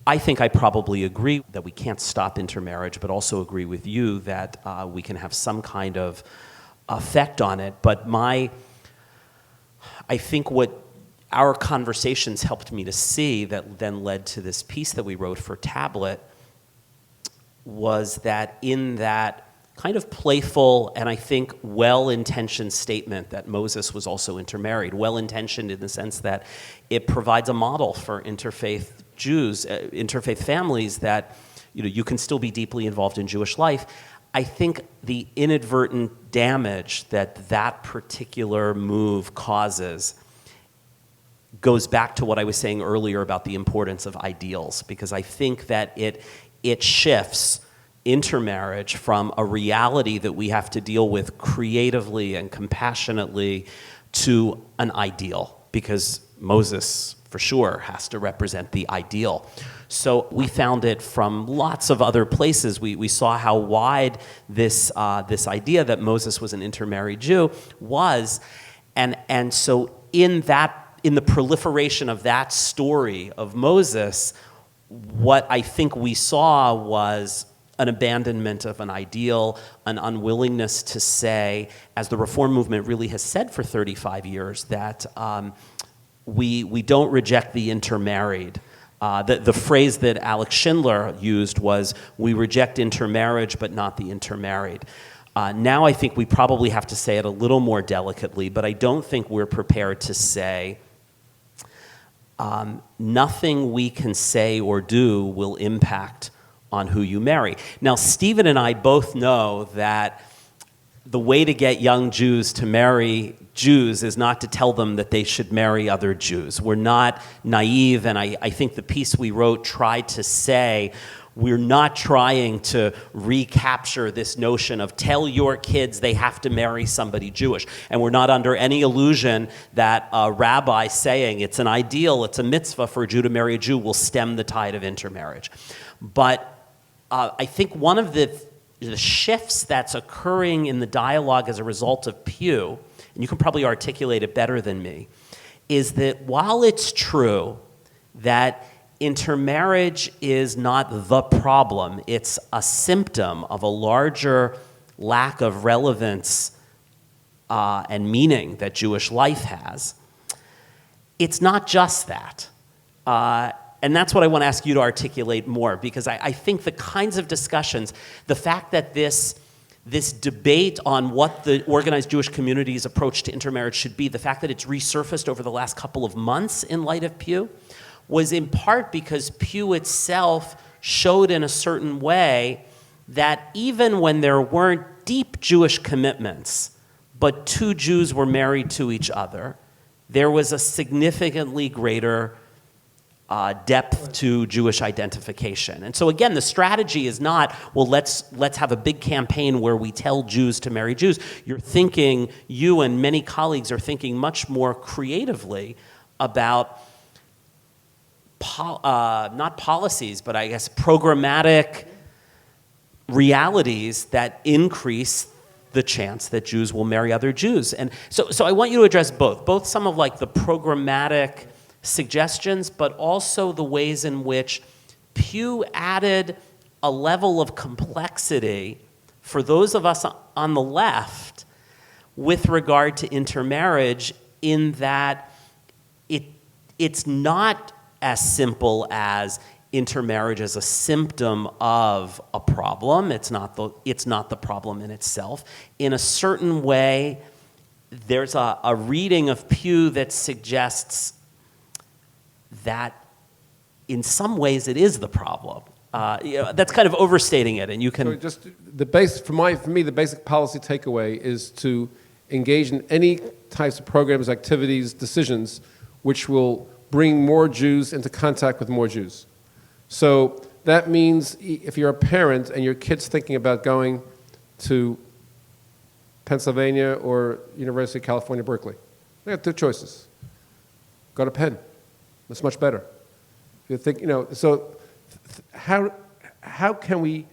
I think I probably agree that we can't stop intermarriage, but also agree with you that we can have some kind of effect on it. But I think what our conversations helped me to see that then led to this piece that we wrote for Tablet was that in that kind of playful and I think well-intentioned statement that Moses was also intermarried, well-intentioned in the sense that it provides a model for interfaith Jews, interfaith families that you can still be deeply involved in Jewish life. I think the inadvertent damage that particular move causes goes back to what I was saying earlier about the importance of ideals, because I think that it shifts intermarriage from a reality that we have to deal with creatively and compassionately to an ideal. because Moses, for sure, has to represent the ideal. So we found it from lots of other places. We saw how wide this idea that Moses was an intermarried Jew was, and so in the proliferation of that story of Moses, what I think we saw was an abandonment of an ideal, an unwillingness to say, as the Reform movement really has said for 35 years, that we don't reject the intermarried. The phrase that Alex Schindler used was, we reject intermarriage but not the intermarried. Now I think we probably have to say it a little more delicately, but I don't think we're prepared to say nothing we can say or do will impact on who you marry. Now, Stephen and I both know that the way to get young Jews to marry Jews is not to tell them that they should marry other Jews. We're not naive, and I think the piece we wrote tried to say, we're not trying to recapture this notion of tell your kids they have to marry somebody Jewish. And we're not under any illusion that a rabbi saying it's an ideal, it's a mitzvah for a Jew to marry a Jew will stem the tide of intermarriage. But I think one of the shifts that's occurring in the dialogue as a result of Pew, and you can probably articulate it better than me, is that while it's true that intermarriage is not the problem, it's a symptom of a larger lack of relevance and meaning that Jewish life has, it's not just that. And that's what I want to ask you to articulate more, because I think the kinds of discussions, the fact that this debate on what the organized Jewish community's approach to intermarriage should be, the fact that it's resurfaced over the last couple of months in light of Pew, was in part because Pew itself showed in a certain way that even when there weren't deep Jewish commitments, but two Jews were married to each other, there was a significantly greater depth to Jewish identification. And so again, the strategy is not, well, let's have a big campaign where we tell Jews to marry Jews. You're thinking, you and many colleagues are thinking much more creatively about not policies, but I guess programmatic realities that increase the chance that Jews will marry other Jews. And so I want you to address both some of like the programmatic suggestions, but also the ways in which Pew added a level of complexity for those of us on the left with regard to intermarriage, in that it's not as simple as intermarriage as a symptom of a problem. It's not the problem in itself. In a certain way, there's a reading of Pew that suggests that in some ways it is the problem. That's kind of overstating it, and you can... So just for me, the basic policy takeaway is to engage in any types of programs, activities, decisions, which will bring more Jews into contact with more Jews. So that means if you're a parent and your kid's thinking about going to Pennsylvania or University of California, Berkeley, they have two choices. Go to Penn. That's much better. You think, so how can we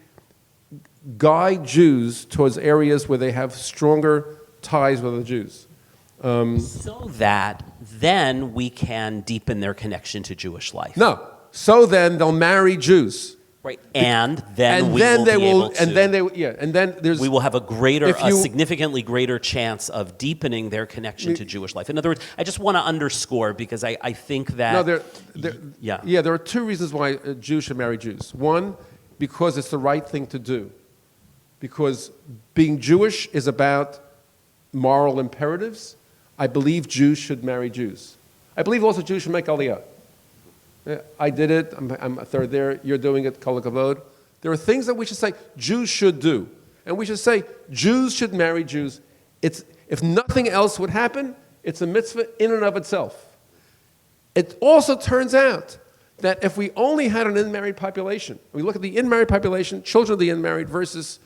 guide Jews towards areas where they have stronger ties with other Jews? So that then we can deepen their connection to Jewish life. No. So then they'll marry Jews. Right, and then we will have a significantly greater chance of deepening their connection to Jewish life. In other words, I just want to underscore, because I think that... there are two reasons why Jews should marry Jews. One, because it's the right thing to do. Because being Jewish is about moral imperatives. I believe Jews should marry Jews. I believe also Jews should make Aliyah. I did it, I'm a third there, you're doing it, kol hakavod. There are things that we should say Jews should do. And we should say Jews should marry Jews. If nothing else would happen, it's a mitzvah in and of itself. It also turns out that if we only had an unmarried population, we look at the unmarried population, children of the unmarried versus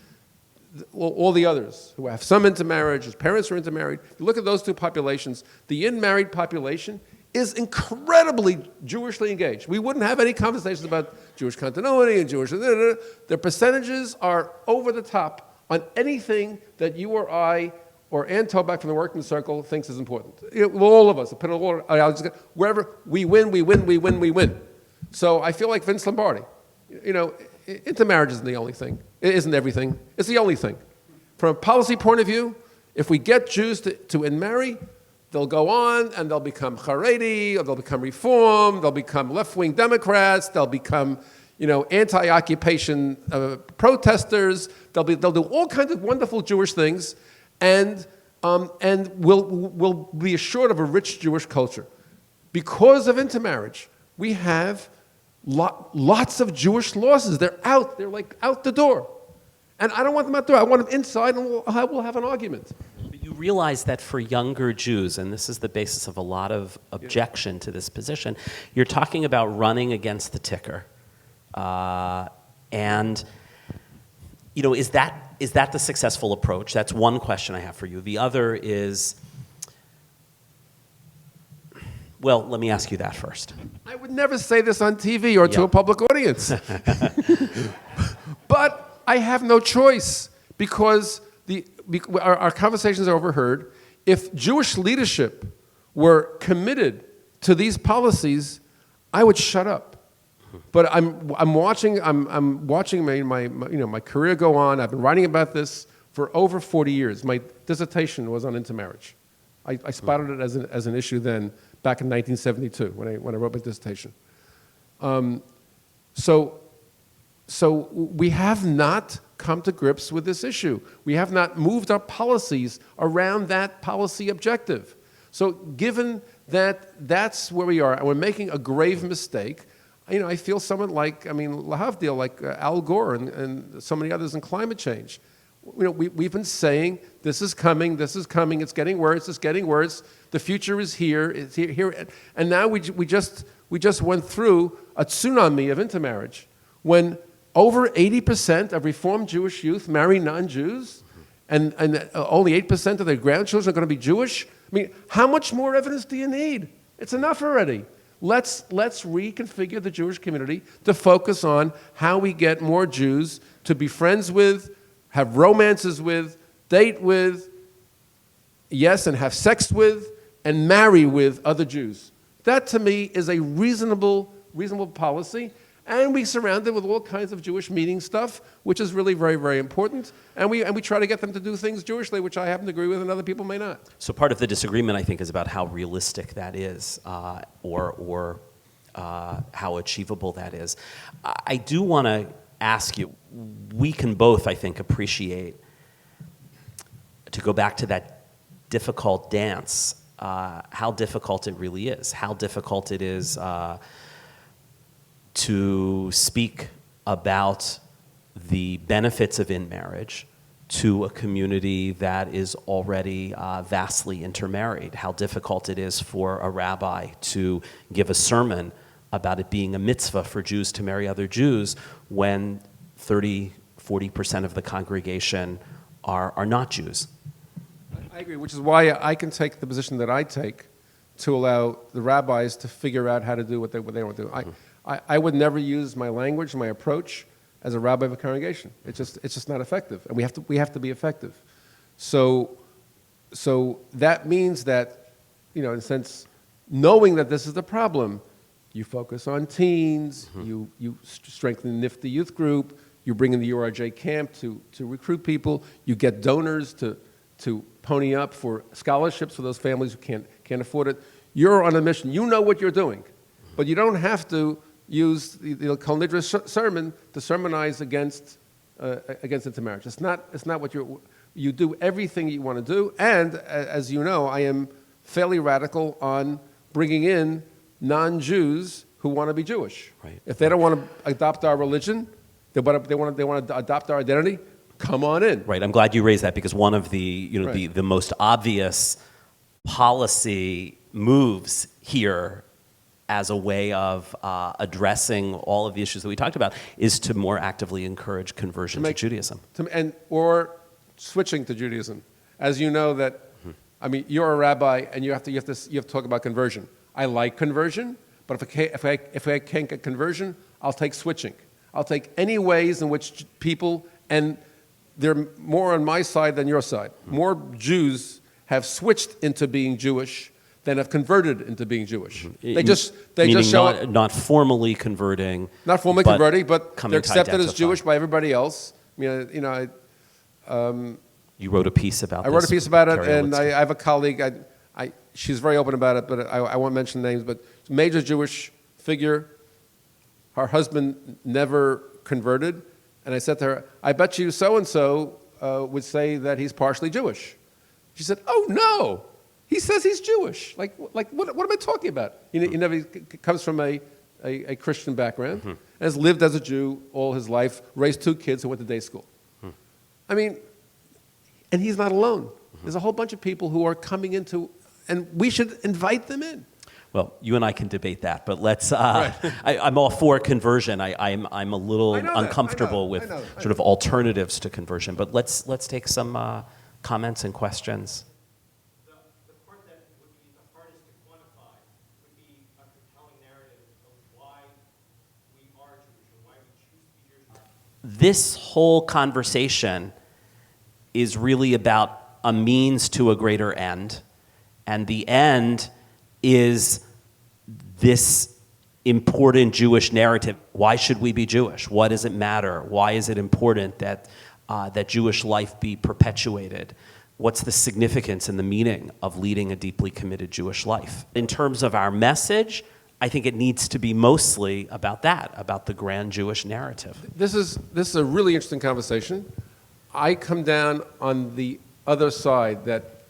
all the others who have some intermarriage, whose parents are intermarried, you look at those two populations, the in-married population is incredibly Jewishly engaged. We wouldn't have any conversations about Jewish continuity and Jewish... The percentages are over the top on anything that you or I or Ann Tobak from the Working Circle thinks is important. All of us, wherever we win. So I feel like Vince Lombardi. Intermarriage isn't the only thing. It isn't everything. It's the only thing. From a policy point of view, if we get Jews to intermarry, they'll go on and they'll become Haredi, or they'll become Reform, they'll become left-wing Democrats, they'll become, anti-occupation protesters. They'll do all kinds of wonderful Jewish things, and we'll be assured of a rich Jewish culture. Because of intermarriage, we have lots of Jewish losses. They're out. They're like out the door. And I don't want them out the door. I want them inside, and we'll have an argument. But you realize that for younger Jews, and this is the basis of a lot of objection to this position, you're talking about running against the ticker. Is that the successful approach? That's one question I have for you. The other is, well, let me ask you that first. I would never say this on TV or to a public audience. But I have no choice because our conversations are overheard. If Jewish leadership were committed to these policies, I would shut up. But I'm watching my career go on. I've been writing about this for over 40 years. My dissertation was on intermarriage. I spotted it as an issue then, back in 1972 when I wrote my dissertation. So we have not come to grips with this issue. We have not moved our policies around that policy objective. So given that that's where we are, and we're making a grave mistake, I feel someone like, Lahavdil, like Al Gore and so many others in climate change. We've been saying, this is coming, it's getting worse, the future is here, it's here. And now we just went through a tsunami of intermarriage when over 80% of Reformed Jewish youth marry non-Jews, and only 8% of their grandchildren are going to be Jewish. How much more evidence do you need? It's enough already. Let's reconfigure the Jewish community to focus on how we get more Jews to be friends with, have romances with, date with, yes, and have sex with, and marry with other Jews. That, to me, is a reasonable policy. And we surround it with all kinds of Jewish meeting stuff, which is really very, very important. And we try to get them to do things Jewishly, which I happen to agree with, and other people may not. So part of the disagreement, I think, is about how realistic that is, or how achievable that is. I do want to ask you, we can both, I think, appreciate, to go back to that difficult dance, how difficult it really is, how difficult it is to speak about the benefits of in-marriage to a community that is already vastly intermarried, how difficult it is for a rabbi to give a sermon about it being a mitzvah for Jews to marry other Jews when 30-40% of the congregation are not Jews. I agree, which is why I can take the position that I take to allow the rabbis to figure out how to do what they want to do. I would never use my language, my approach, as a rabbi of a congregation. It's just not effective, and we have to be effective. So that means that, in a sense, knowing that this is the problem, you focus on teens, you strengthen the NIFTY youth group, you bring in the URJ camp to recruit people, you get donors to pony up for scholarships for those families who can't afford it. You're on a mission. You know what you're doing, but you don't have to use the Kol Nidre sermon to sermonize against intermarriage. It's not what you do everything you want to do. And as you know, I am fairly radical on bringing in non-Jews who want to be Jewish. Right. If they don't want to adopt our religion, they want to adopt our identity, come on in. Right. I'm glad you raised that, because one of the Right. the most obvious policy moves here, as a way of addressing all of the issues that we talked about, is to more actively encourage conversion to Judaism. Or switching to Judaism. As you know that, I mean, you're a rabbi and you have to talk about conversion. I like conversion, but if I can't get conversion, I'll take switching. I'll take any ways in which people, and they're more on my side than your side. More Jews have switched into being Jewish than have converted into being Jewish. They just show up, not formally converting. Not formally converting, but they're accepted as identify. Jewish by everybody else. I mean, you know, You wrote a piece about this. I wrote a piece about it, Carrie, and I have a colleague. She's very open about it, but I won't mention names. But major Jewish figure. Her husband never converted, and I said to her, "I bet you so and so would say that he's partially Jewish." She said, "Oh no, he says he's Jewish. Like what am I talking about? He never comes from a Christian background, and has lived as a Jew all his life, raised 2 kids who went to day school. I mean, and he's not alone. There's a whole bunch of people who are coming into, and we should invite them in." Well, you and I can debate that, but let's. Right. I'm all for conversion. I'm a little uncomfortable with I know. sort of alternatives to conversion. But let's take some comments and questions. The part that would be the hardest to quantify would be a compelling narrative of why we are Jewish or why we choose to be Jewish. This whole conversation is really about a means to a greater end, and the end is this important Jewish narrative. Why should we be Jewish? What does it matter? Why is it important that Jewish life be perpetuated? What's the significance and the meaning of leading a deeply committed Jewish life? In terms of our message, I think it needs to be mostly about that, about the grand Jewish narrative. This is a really interesting conversation. I come down on the other side that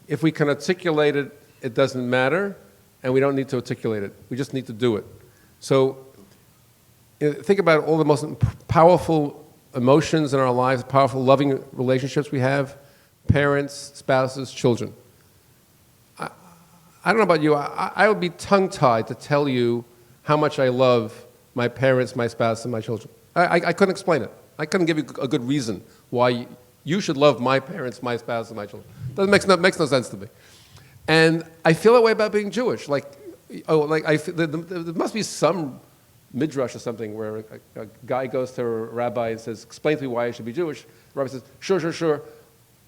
if we can articulate it, it doesn't matter, and we don't need to articulate it. We just need to do it. So think about all the most powerful emotions in our lives, powerful loving relationships we have, parents, spouses, children. I don't know about you. I would be tongue-tied to tell you how much I love my parents, my spouse, and my children. I couldn't explain it. I couldn't give you a good reason why you should love my parents, my spouse, and my children. That makes no sense to me. And I feel that way about being Jewish. There must be some midrash or something where a guy goes to a rabbi and says, "Explain to me why I should be Jewish." The rabbi says, Sure.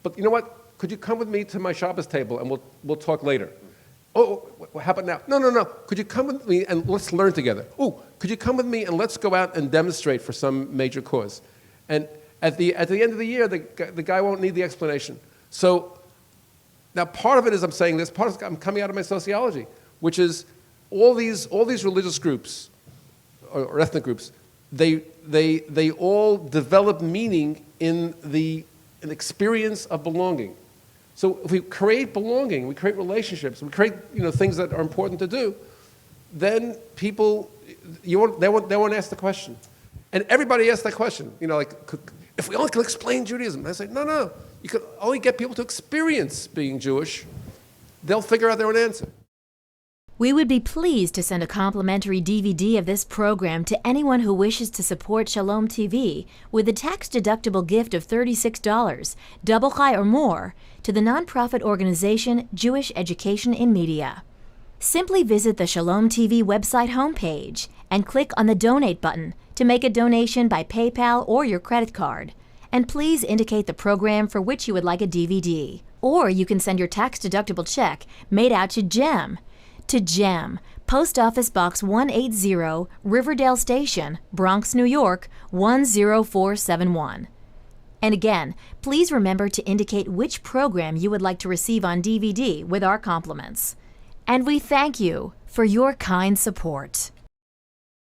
But you know what? Could you come with me to my Shabbos table and we'll talk later? Oh, how about now? No. Could you come with me and let's learn together? Oh, could you come with me and let's go out and demonstrate for some major cause? And at the end of the year, the guy won't need the explanation. So now part of it is I'm saying this, part of it I'm coming out of my sociology, which is all these religious groups or ethnic groups, they all develop meaning in an experience of belonging. So if we create belonging, we create relationships, we create things that are important to do, then people they won't ask the question. And everybody asks that question, if we only can explain Judaism. And I say, no. You can only get people to experience being Jewish. They'll figure out their own answer. We would be pleased to send a complimentary DVD of this program to anyone who wishes to support Shalom TV with a tax-deductible gift of $36, double chai or more, to the nonprofit organization Jewish Education in Media. Simply visit the Shalom TV website homepage and click on the Donate button to make a donation by PayPal or your credit card. And please indicate the program for which you would like a DVD. Or you can send your tax-deductible check made out to GEM. To GEM, Post Office Box 180, Riverdale Station, Bronx, New York, 10471. And again, please remember to indicate which program you would like to receive on DVD with our compliments. And we thank you for your kind support.